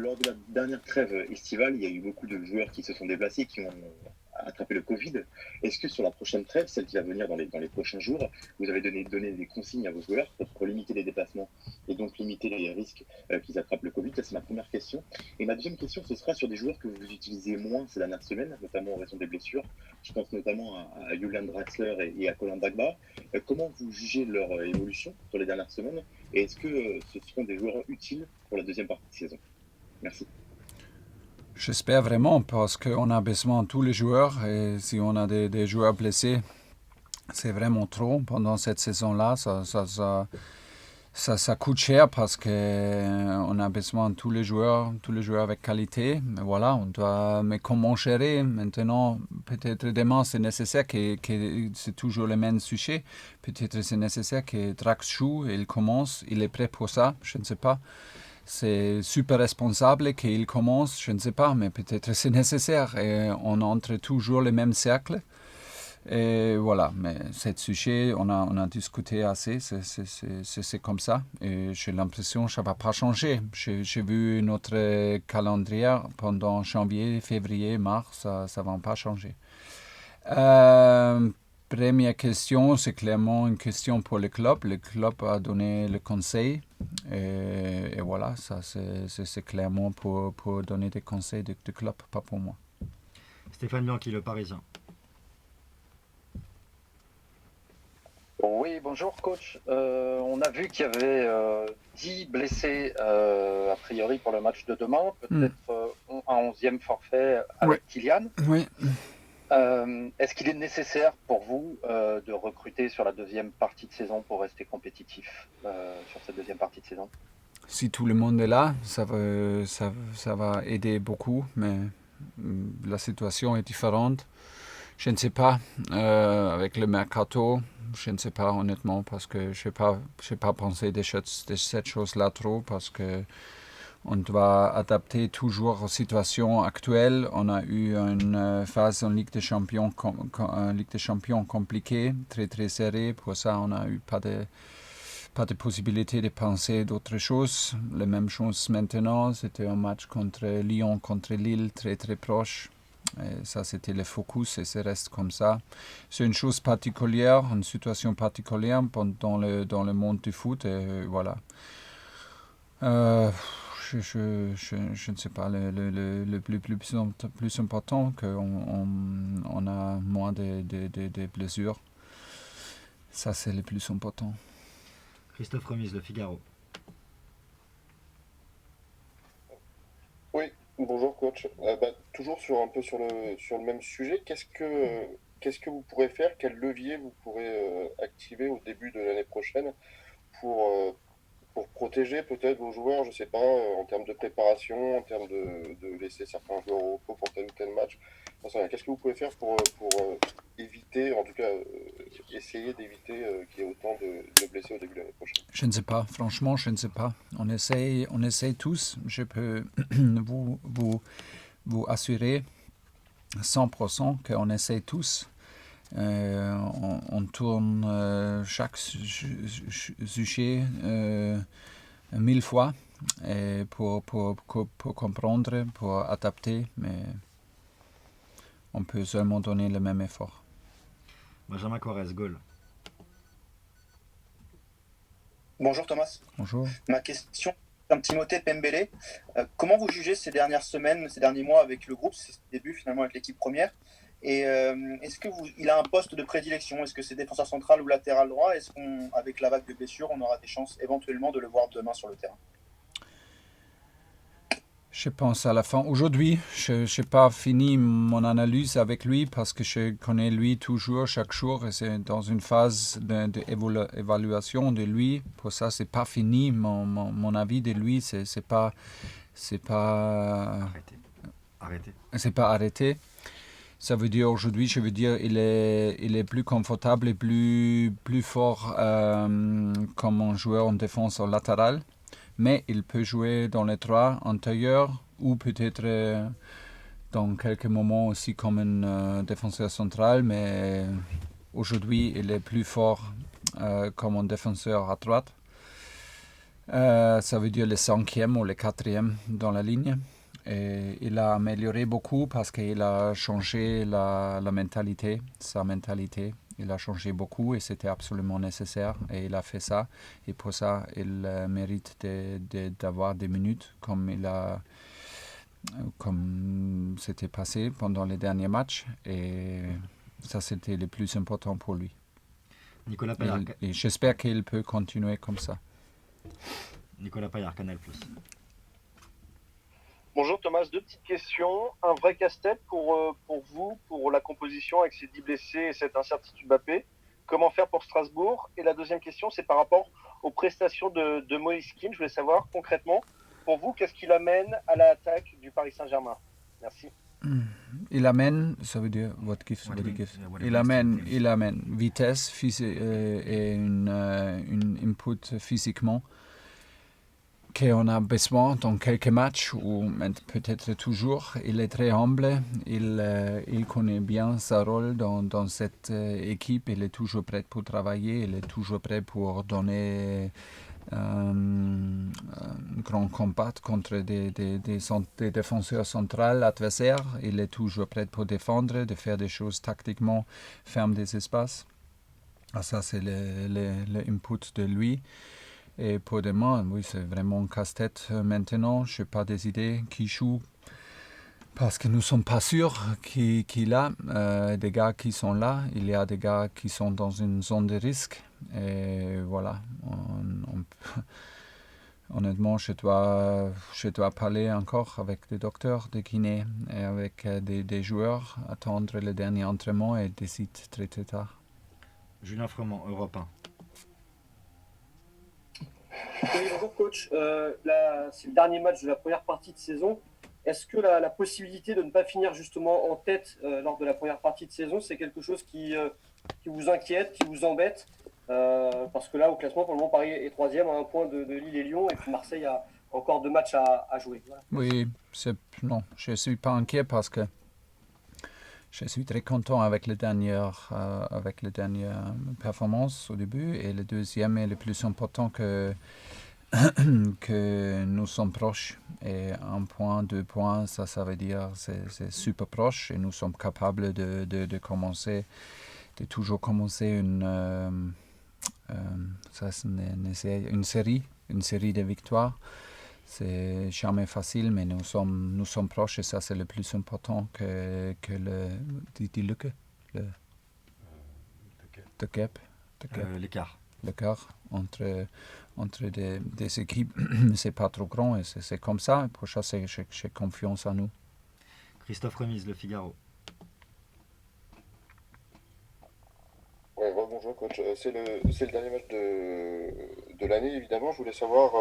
lors de la dernière trêve estivale, il y a eu beaucoup de joueurs qui se sont déplacés, qui ont attrapé le Covid. Est-ce que sur la prochaine trêve, celle qui va venir dans les prochains jours, vous avez donné des consignes à vos joueurs pour limiter les déplacements et donc limiter les risques qu'ils attrapent le Covid? Ça, c'est ma première question. Et ma deuxième question, ce sera sur des joueurs que vous utilisez moins ces dernières semaines, notamment en raison des blessures. Je pense notamment à Julian Draxler et à Colin Dagba. Comment vous jugez leur évolution sur les dernières semaines? Et est-ce que ce seront des joueurs utiles pour la deuxième partie de saison? Merci. J'espère vraiment parce qu'on a besoin de tous les joueurs et si on a des joueurs blessés, c'est vraiment trop pendant cette saison-là. Ça coûte cher parce qu'on a besoin de tous les joueurs avec qualité. Mais voilà, mais comment gérer maintenant? Peut-être demain c'est nécessaire que c'est toujours le même sujet. Peut-être c'est nécessaire que Drax joue et il commence. Il est prêt pour ça, je ne sais pas. C'est super responsable qu'il commence, je ne sais pas, mais peut-être c'est nécessaire. Et on entre toujours les mêmes cercles. Et voilà, mais ce sujet, on a discuté assez, c'est comme ça. Et j'ai l'impression que ça ne va pas changer. J'ai vu notre calendrier pendant janvier, février, mars, ça ne va pas changer. Première question, c'est clairement une question pour le club. Le club a donné le conseil. Et voilà, ça c'est clairement pour donner des conseils du club, pas pour moi. Stéphane Bianchi, le Parisien. Oui, bonjour coach. On a vu qu'il y avait 10 blessés a priori pour le match de demain, peut-être un 11e forfait avec Kylian. Oui. Est-ce qu'il est nécessaire pour vous de recruter sur la deuxième partie de saison pour rester compétitif sur cette deuxième partie de saison? Si tout le monde est là, ça va aider beaucoup, mais la situation est différente. Je ne sais pas, avec le mercato, je ne sais pas honnêtement, parce que je n'ai pas pensé de cette chose-là trop, parce que on doit adapter toujours aux situations actuelles. On a eu une phase en Ligue des Champions, compliquée, très très serrée. Pour ça, on n'a eu pas de possibilité de penser d'autres choses. La même chose maintenant, c'était un match contre Lyon, contre Lille, très très proche. Et ça, c'était le focus et ça reste comme ça. C'est une chose particulière, une situation particulière dans le monde du foot. Et voilà. Je ne sais pas, le plus important, qu'on a moins de blessures. Ça, c'est le plus important. Christophe Remise, Le Figaro. Oui, bonjour coach. Toujours sur le même sujet, qu'est-ce que vous pourrez faire, quel levier vous pourrez activer au début de l'année prochaine pour, euh, pour protéger peut-être vos joueurs, je sais pas, en termes de préparation, en termes de laisser certains joueurs au repos pour tel ou tel match. J'en sais rien. Qu'est-ce que vous pouvez faire pour éviter, en tout cas essayer d'éviter qu'il y ait autant de blessés au début de l'année prochaine? Je ne sais pas, franchement, je ne sais pas. On essaye tous. Je peux vous assurer 100% qu'on essaye tous. On tourne chaque sujet 1000 fois pour comprendre, pour adapter, mais on peut seulement donner le même effort. Benjamin Corrèze, Gaulle. Bonjour Thomas. Bonjour. Ma question est un Timothée Pembele. Comment vous jugez ces dernières semaines, ces derniers mois avec le groupe, c'est ce début finalement avec l'équipe première? Et est-ce qu'il a un poste de prédilection? Est-ce que c'est défenseur central ou latéral droit? Est-ce qu'avec la vague de blessures, on aura des chances éventuellement de le voir demain sur le terrain? Je pense à la fin. Aujourd'hui, je n'ai pas fini mon analyse avec lui parce que je connais lui toujours, chaque jour. Et c'est dans une phase d'évaluation de lui. Pour ça, c'est pas fini. Mon avis de lui, c'est pas arrêté. Ça veut dire aujourd'hui, je veux dire, il est plus confortable et plus fort comme un joueur en défense latérale. Mais il peut jouer dans les trois antérieurs ou peut-être dans quelques moments aussi comme un défenseur central. Mais aujourd'hui, il est plus fort comme un défenseur à droite. Ça veut dire le 5e ou le 4e dans la ligne. Et il a amélioré beaucoup parce qu'il a changé la mentalité, sa mentalité. Il a changé beaucoup et c'était absolument nécessaire et il a fait ça. Et pour ça, il mérite d'avoir des minutes comme c'était passé pendant les derniers matchs. Et ça, c'était le plus important pour lui. Nicolas Paillard, Et j'espère qu'il peut continuer comme ça. Nicolas Paillard, Canal+. Bonjour Thomas, deux petites questions. Un vrai casse-tête pour vous, pour la composition avec ces 10 blessés et cette incertitude Mbappé. Comment faire pour Strasbourg? Et la deuxième question, c'est par rapport aux prestations de Moïse Kean. Je voulais savoir concrètement, pour vous, qu'est-ce qu'il amène à l'attaque du Paris Saint-Germain? Merci. Il amène, ça veut dire il amène vitesse et une input physiquement qu'on a besoin dans quelques matchs ou peut-être toujours. Il est très humble, il connaît bien sa rôle dans cette équipe, il est toujours prêt pour travailler, il est toujours prêt pour donner un grand combat contre des défenseurs centrales adversaires. Il est toujours prêt pour défendre, de faire des choses tactiquement, fermer des espaces. Ça, c'est l'input de lui. Et pour demain, oui, c'est vraiment un casse-tête maintenant. Je n'ai pas des idées qui jouent parce que nous ne sommes pas sûrs qu'il a des gars qui sont là. Il y a des gars qui sont dans une zone de risque. Et voilà. Honnêtement, je dois parler encore avec des docteurs de Guinée et avec des joueurs, attendre le dernier entraînement et décider très tard. Julien Froment, Europe 1. Oui, bonjour coach. C'est le dernier match de la première partie de saison. Est-ce que la possibilité de ne pas finir justement en tête lors de la première partie de saison, c'est quelque chose qui vous inquiète, qui vous embête parce que là, au classement, pour le moment, Paris est 3e à 1 point de Lille et Lyon, et puis Marseille a encore 2 matchs à jouer. Voilà. Oui, non, je ne suis pas inquiet parce que je suis très content avec les dernières performances au début. Et le deuxième est le plus important que nous sommes proches. Et 1 point, 2 points, ça veut dire c'est super proche. Et nous sommes capables de commencer, de toujours commencer une série de victoires. C'est jamais facile, mais nous sommes proches et ça, c'est le plus important que l'écart entre des équipes. C'est pas trop grand et c'est comme ça. Pour ça, j'ai confiance en nous. Christophe Remise, Le Figaro. Ouais, bonjour coach. C'est le dernier match de l'année, évidemment. Je voulais savoir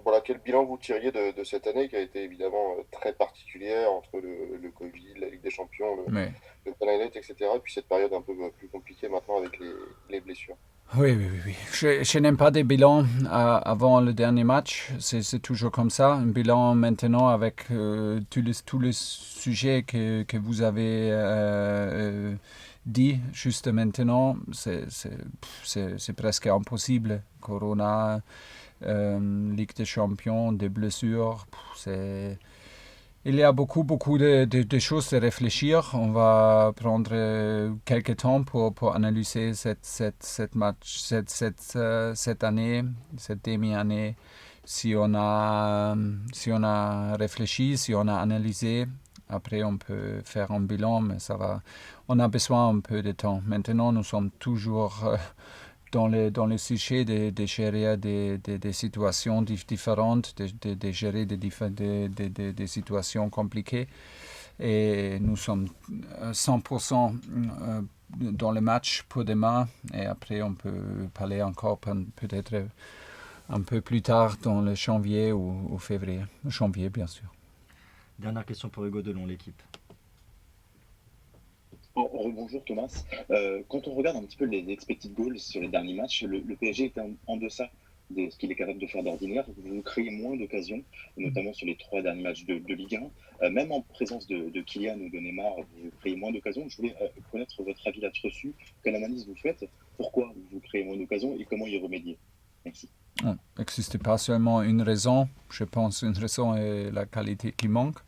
voilà, quel bilan vous tiriez de cette année qui a été évidemment très particulière entre le Covid, la Ligue des Champions, le Panama, etc. Et puis cette période un peu plus compliquée maintenant avec les blessures. Oui. Je n'aime pas des bilans avant le dernier match. C'est toujours comme ça. Un bilan maintenant avec tous les sujets que vous avez dit juste maintenant, c'est presque impossible. Corona, Ligue des Champions, des blessures, il y a beaucoup de choses à réfléchir. On va prendre quelques temps pour analyser cette année, cette demi-année. Si on a réfléchi, si on a analysé, après on peut faire un bilan, mais ça va. On a besoin un peu de temps. Maintenant, nous sommes toujours dans le sujet de gérer des situations différentes, de gérer des situations compliquées. Et nous sommes 100% dans le match pour demain. Et après, on peut parler encore peut-être un peu plus tard dans le janvier ou février. Janvier, bien sûr. Dernière question pour Hugo Delon, l'équipe. Bonjour Thomas. Quand on regarde un petit peu les expected goals sur les derniers matchs, le PSG est en deçà de ce qu'il est capable de faire d'ordinaire. Vous créez moins d'occasions, notamment sur les 3 derniers matchs de Ligue 1. Même en présence de Kylian ou de Neymar, vous créez moins d'occasions. Je voulais connaître votre avis là-dessus. Quelle analyse vous faites? Pourquoi vous créez moins d'occasions et comment y remédier? Merci. Il n'existe pas seulement une raison. Je pense une raison est la qualité qui manque.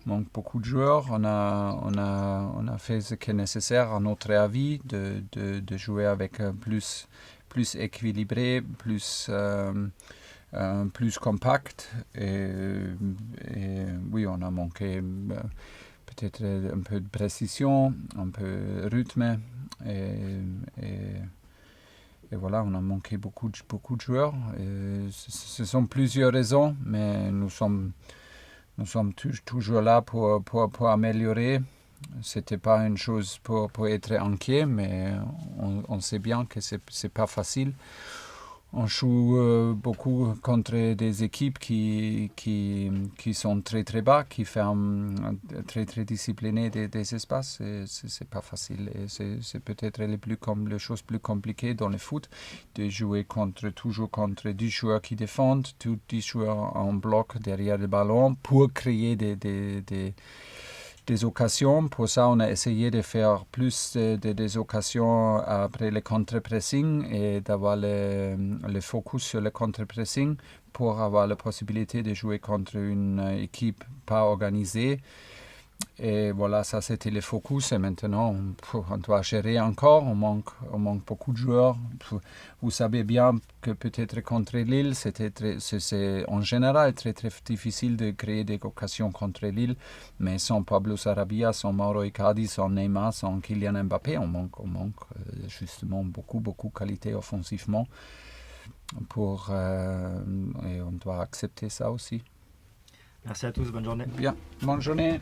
Il manque beaucoup de joueurs. On a fait ce qui est nécessaire, à notre avis, de jouer avec plus équilibré, plus compact. Et oui, on a manqué peut-être un peu de précision, un peu de rythme. Et voilà, on a manqué beaucoup de joueurs. Et ce sont plusieurs raisons, mais nous sommes toujours là pour améliorer. Ce n'était pas une chose pour être inquiet, mais on sait bien que ce n'est pas facile. On joue beaucoup contre des équipes qui sont très très bas, qui ferment très très disciplinées des espaces. C'est pas facile. Et c'est peut-être les choses plus compliquées dans le foot, de jouer toujours contre 10 joueurs qui défendent, 10 joueurs en bloc derrière le ballon pour créer des occasions. Pour ça, on a essayé de faire plus des occasions après le contre-pressing et d'avoir le focus sur le contre-pressing pour avoir la possibilité de jouer contre une équipe pas organisée. Et voilà, ça c'était le focus. Et maintenant, on doit gérer encore. On manque beaucoup de joueurs. Vous savez bien que peut-être contre Lille, c'est en général très très difficile de créer des occasions contre Lille. Mais sans Pablo Sarabia, sans Mauro Icardi, sans Neymar, sans Kylian Mbappé, on manque justement beaucoup de qualité offensivement. Et on doit accepter ça aussi. Merci à tous, bonne journée. Bien, bonne journée.